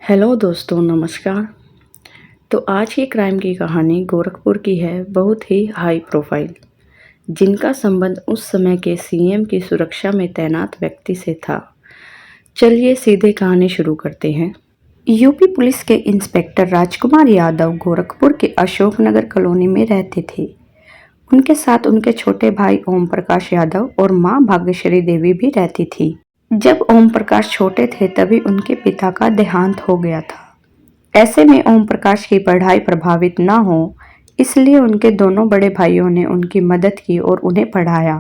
Hello दोस्तों, नमस्कार। तो आज की क्राइम की कहानी गोरखपुर की है, बहुत ही हाई प्रोफाइल, जिनका संबंध उस समय के सीएम की सुरक्षा में तैनात व्यक्ति से था। चलिए सीधे कहानी शुरू करते हैं। यूपी पुलिस के इंस्पेक्टर राजकुमार यादव गोरखपुर के अशोकनगर कॉलोनी में रहते थे। उनके साथ उनके छोटे भाई ओम प्रकाश यादव और मां भाग्यश्री देवी भी रहती थी। जब ओम प्रकाश छोटे थे तभी उनके पिता का देहांत हो गया था। ऐसे में ओम प्रकाश की पढ़ाई प्रभावित न हो, इसलिए उनके दोनों बड़े भाइयों ने उनकी मदद की और उन्हें पढ़ाया।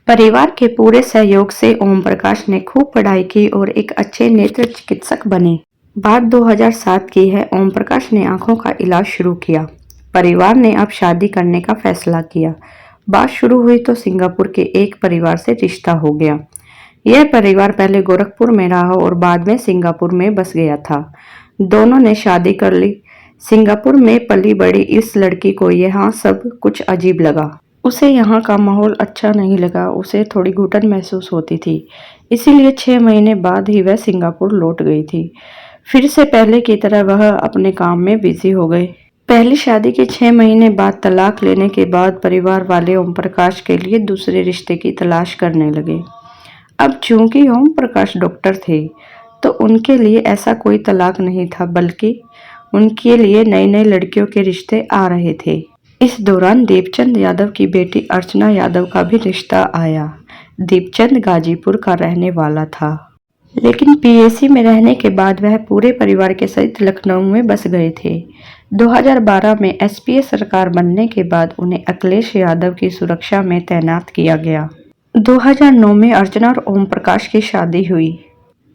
परिवार के पूरे सहयोग से ओम प्रकाश ने खूब पढ़ाई की और एक अच्छे नेत्र चिकित्सक बने। बात 2007 की है। ओम प्रकाश ने आंखों का इलाज शुरू किया। परिवार ने अब शादी करने का फैसला किया। बात शुरू हुई तो सिंगापुर के एक परिवार से रिश्ता हो गया। यह परिवार पहले गोरखपुर में रहा और बाद में सिंगापुर में बस गया था। दोनों ने शादी कर ली। सिंगापुर में पली बड़ी इस लड़की को यहाँ सब कुछ अजीब लगा। उसे यहाँ का माहौल अच्छा नहीं लगा। उसे थोड़ी घुटन महसूस होती थी, इसीलिए 6 महीने बाद ही वह सिंगापुर लौट गई थी। फिर से पहले की तरह वह अपने काम में बिजी हो गए। पहली शादी के 6 महीने बाद तलाक लेने के बाद परिवार वाले ओम प्रकाश के लिए दूसरे रिश्ते की तलाश करने लगे। अब चूंकि ओम प्रकाश डॉक्टर थे तो उनके लिए ऐसा कोई तलाक नहीं था, बल्कि उनके लिए नई नई लड़कियों के रिश्ते आ रहे थे। इस दौरान दीपचंद यादव की बेटी अर्चना यादव का भी रिश्ता आया। दीपचंद गाजीपुर का रहने वाला था, लेकिन पीएसी में रहने के बाद वह पूरे परिवार के सहित लखनऊ में बस गए थे। 2012 में एसपीए सरकार बनने के बाद उन्हें अखिलेश यादव की सुरक्षा में तैनात किया गया। 2009 में अर्चना और ओम प्रकाश की शादी हुई।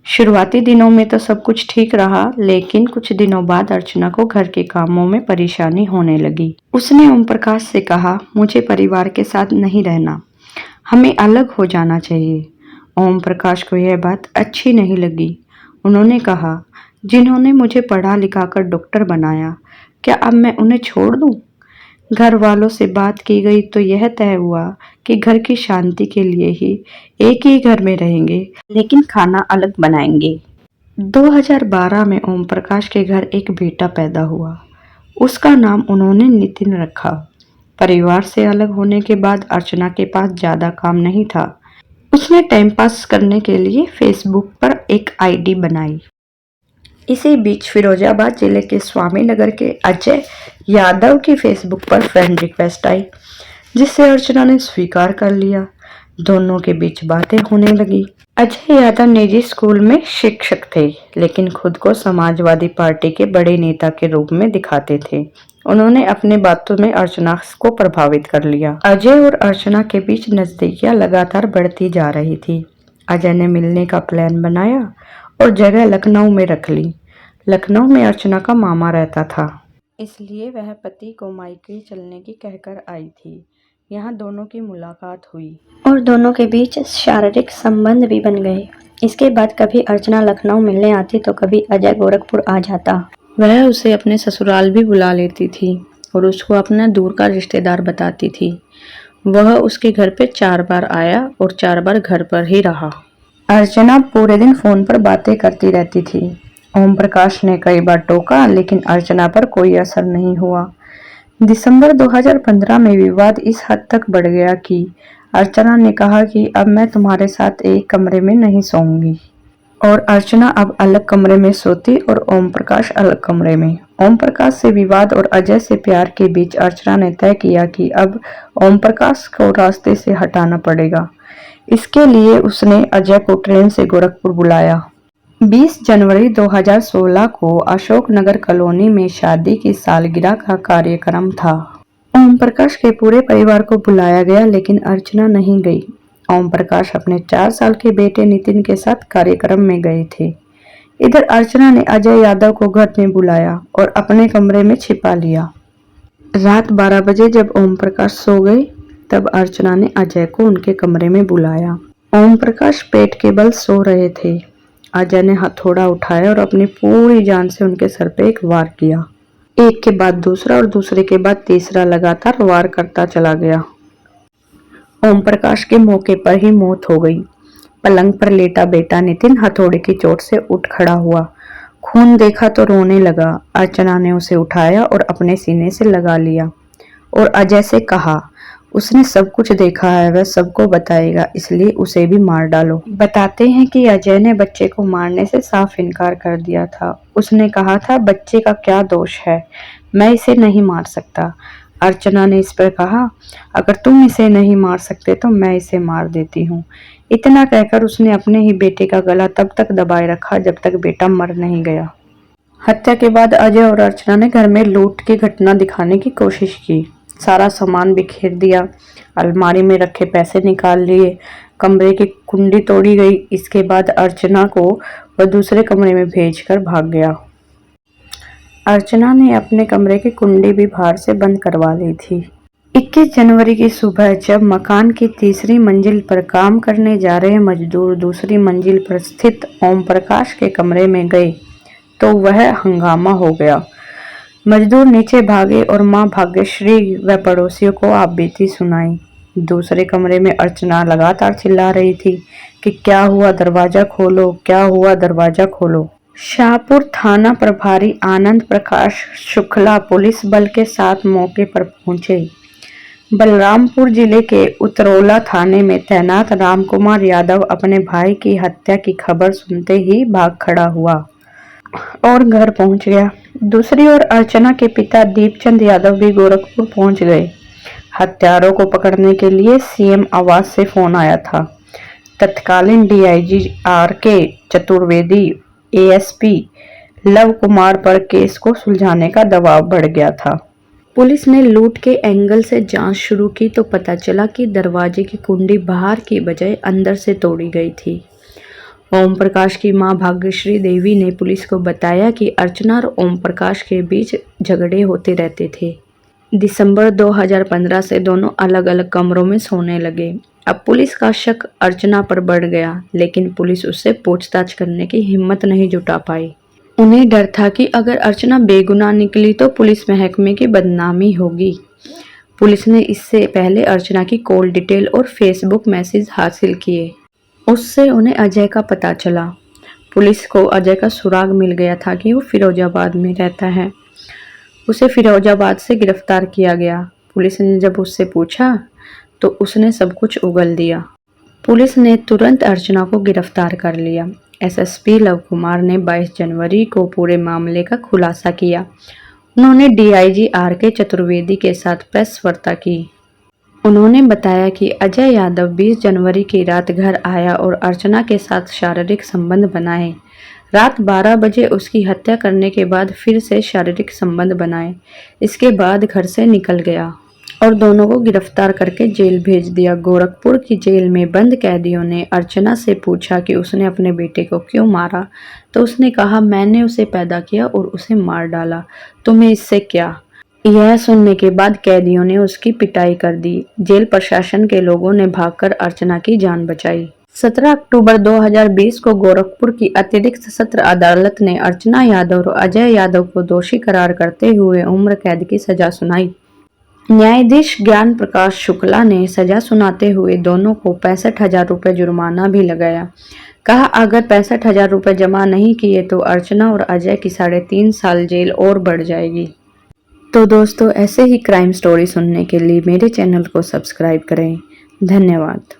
शुरुआती दिनों में तो सब कुछ ठीक रहा, लेकिन कुछ दिनों बाद अर्चना को घर के कामों में परेशानी होने लगी। उसने ओम प्रकाश से कहा, मुझे परिवार के साथ नहीं रहना, हमें अलग हो जाना चाहिए। ओम प्रकाश को यह बात अच्छी नहीं लगी। उन्होंने कहा, जिन्होंने मुझे पढ़ा लिखाकर डॉक्टर बनाया, क्या अब मैं उन्हें छोड़ दूं? घर वालों से बात की गई तो यह तय हुआ कि घर की शांति के लिए ही एक ही घर में रहेंगे, लेकिन खाना अलग बनाएंगे। 2012 में ओम प्रकाश के घर एक बेटा पैदा हुआ। उसका नाम उन्होंने नितिन रखा। परिवार से अलग होने के बाद अर्चना के पास ज्यादा काम नहीं था। उसने टाइम पास करने के लिए फेसबुक पर एक आईडी बनाई। इसी बीच फिरोजाबाद जिले के स्वामी नगर के अजय यादव की फेसबुक पर फ्रेंड रिक्वेस्ट आई, जिसे अर्चना ने स्वीकार कर लिया। दोनों के बीच बातें होने लगी। अजय यादव निजी स्कूल में शिक्षक थे, लेकिन खुद को समाजवादी पार्टी के बड़े नेता के रूप में दिखाते थे। उन्होंने अपने बातों में अर्चना को प्रभावित कर लिया। अजय और अर्चना के बीच नजदीकियां लगातार बढ़ती जा रही थी। अजय ने मिलने का प्लान बनाया और जगह लखनऊ में रख ली। लखनऊ में अर्चना का मामा रहता था, इसलिए वह पति को मायके चलने की कहकर आई थी। यहाँ दोनों की मुलाकात हुई और दोनों के बीच शारीरिक संबंध भी बन गए। इसके बाद कभी अर्चना लखनऊ मिलने आती तो कभी अजय गोरखपुर आ जाता। वह उसे अपने ससुराल भी बुला लेती थी और उसको अपना दूर का रिश्तेदार बताती थी। वह उसके घर पे 4 बार आया और 4 बार घर पर ही रहा। अर्चना पूरे दिन फोन पर बातें करती रहती थी। ओम प्रकाश ने कई बार टोका, लेकिन अर्चना पर कोई असर नहीं हुआ। दिसंबर 2015 में विवाद इस हद तक बढ़ गया कि अर्चना ने कहा कि अब मैं तुम्हारे साथ एक कमरे में नहीं सोऊंगी, और अर्चना अब अलग कमरे में सोती और ओम प्रकाश अलग कमरे में। ओम प्रकाश से विवाद और अजय से प्यार के बीच अर्चना ने तय किया कि अब ओम प्रकाश को रास्ते से हटाना पड़ेगा। इसके लिए उसने अजय को ट्रेन से गोरखपुर बुलाया। 20 जनवरी 2016 को अशोकनगर कॉलोनी में शादी की सालगिरह का कार्यक्रम था। ओम प्रकाश के पूरे परिवार को बुलाया गया, लेकिन अर्चना नहीं गई। ओम प्रकाश अपने 4 साल के बेटे नितिन के साथ कार्यक्रम में गए थे। इधर अर्चना ने अजय यादव को घर में बुलाया और अपने कमरे में छिपा लिया। रात 12 बजे जब ओम प्रकाश सो गए, तब अर्चना ने अजय को उनके कमरे में बुलाया। ओम प्रकाश पेट के बल सो रहे थे। अजय ने हथौड़ा उठाया और अपनी पूरी जान से उनके सर पे एक वार किया। एक के बाद दूसरा और दूसरे के बाद तीसरा लगातार वार करता चला गया। ओम प्रकाश के मौके पर ही मौत हो गई। पलंग पर लेटा बेटा नितिन हथौड़े की चोट से उठ खड़ा हुआ। खून देखा तो रोने लगा। अर्चना ने उसे उठाया और अपने सीने से लगा लिया और अजय से कहा, उसने सब कुछ देखा है, वह सबको बताएगा, इसलिए उसे भी मार डालो। बताते हैं कि अजय ने बच्चे को मारने से साफ इनकार कर दिया था। उसने कहा था, बच्चे का क्या दोष है, मैं इसे नहीं मार सकता। अर्चना ने इस पर कहा, अगर तुम इसे नहीं मार सकते तो मैं इसे मार देती हूँ। इतना कहकर उसने अपने ही बेटे का गला तब तक दबाए रखा जब तक बेटा मर नहीं गया। हत्या के बाद अजय और अर्चना ने घर में लूट की घटना दिखाने की कोशिश की। सारा सामान बिखेर दिया, अलमारी में रखे पैसे निकाल लिए, कमरे की कुंडी तोड़ी गई। इसके बाद अर्चना को वह दूसरे कमरे में भेजकर भाग गया। अर्चना ने अपने कमरे की कुंडी भी बाहर से बंद करवा ली थी। 21 जनवरी की सुबह जब मकान की तीसरी मंजिल पर काम करने जा रहे मजदूर दूसरी मंजिल पर स्थित ओम प्रकाश के कमरे में गए तो वह हंगामा हो गया। मजदूर नीचे भागे और मां भाग्यश्री व पड़ोसियों को आपबीती सुनाई। दूसरे कमरे में अर्चना लगातार चिल्ला रही थी कि क्या हुआ, दरवाजा खोलो, क्या हुआ, दरवाजा खोलो। शाहपुर थाना प्रभारी आनंद प्रकाश शुक्ला पुलिस बल के साथ मौके पर पहुंचे। बलरामपुर जिले के उतरौला थाने में तैनात रामकुमार यादव अपने भाई की हत्या की खबर सुनते ही भाग खड़ा हुआ और घर पहुंच गया। दूसरी ओर अर्चना के पिता दीपचंद यादव भी गोरखपुर पहुंच गए। हत्यारों को पकड़ने के लिए सीएम आवास से फोन आया था। तत्कालीन DIG RK Chaturvedi, ASP Luv Kumar पर केस को सुलझाने का दबाव बढ़ गया था। पुलिस ने लूट के एंगल से जांच शुरू की तो पता चला कि दरवाजे की कुंडी बाहर की बजाय अंदर से तोड़ी गई थी। ओम प्रकाश की मां भाग्यश्री देवी ने पुलिस को बताया कि अर्चना और ओम प्रकाश के बीच झगड़े होते रहते थे। दिसंबर 2015 से दोनों अलग अलग कमरों में सोने लगे। अब पुलिस का शक अर्चना पर बढ़ गया, लेकिन पुलिस उससे पूछताछ करने की हिम्मत नहीं जुटा पाई। उन्हें डर था कि अगर अर्चना बेगुनाह निकली तो पुलिस महकमे की बदनामी होगी। पुलिस ने इससे पहले अर्चना की कॉल डिटेल और फेसबुक मैसेज हासिल किए। उससे उन्हें अजय का पता चला। पुलिस को अजय का सुराग मिल गया था कि वो फिरोजाबाद में रहता है। उसे फिरोजाबाद से गिरफ्तार किया गया। पुलिस ने जब उससे पूछा तो उसने सब कुछ उगल दिया। पुलिस ने तुरंत अर्चना को गिरफ्तार कर लिया। एसएसपी लव कुमार ने 22 जनवरी को पूरे मामले का खुलासा किया। उन्होंने डीआईजी आरके चतुर्वेदी के साथ प्रेस वार्ता की। उन्होंने बताया कि अजय यादव 20 जनवरी की रात घर आया और अर्चना के साथ शारीरिक संबंध बनाए। रात 12 बजे उसकी हत्या करने के बाद फिर से शारीरिक संबंध बनाए। इसके बाद घर से निकल गया और दोनों को गिरफ्तार करके जेल भेज दिया। गोरखपुर की जेल में बंद कैदियों ने अर्चना से पूछा कि उसने अपने बेटे को क्यों मारा, तो उसने कहा, मैंने उसे पैदा किया और उसे मार डाला, तुम्हें इससे क्या। यह सुनने के बाद कैदियों ने उसकी पिटाई कर दी। जेल प्रशासन के लोगों ने भागकर अर्चना की जान बचाई। 17 अक्टूबर 2020 को गोरखपुर की अतिरिक्त सत्र अदालत ने अर्चना यादव और अजय यादव को दोषी करार करते हुए उम्र कैद की सजा सुनाई। न्यायाधीश ज्ञान प्रकाश शुक्ला ने सजा सुनाते हुए दोनों को 65,000 रुपये जुर्माना भी लगाया। कहा, अगर 65,000 रुपये जमा नहीं किए तो अर्चना और अजय की 3.5 साल जेल और बढ़ जाएगी। तो दोस्तों, ऐसे ही क्राइम स्टोरी सुनने के लिए मेरे चैनल को सब्सक्राइब करें। धन्यवाद।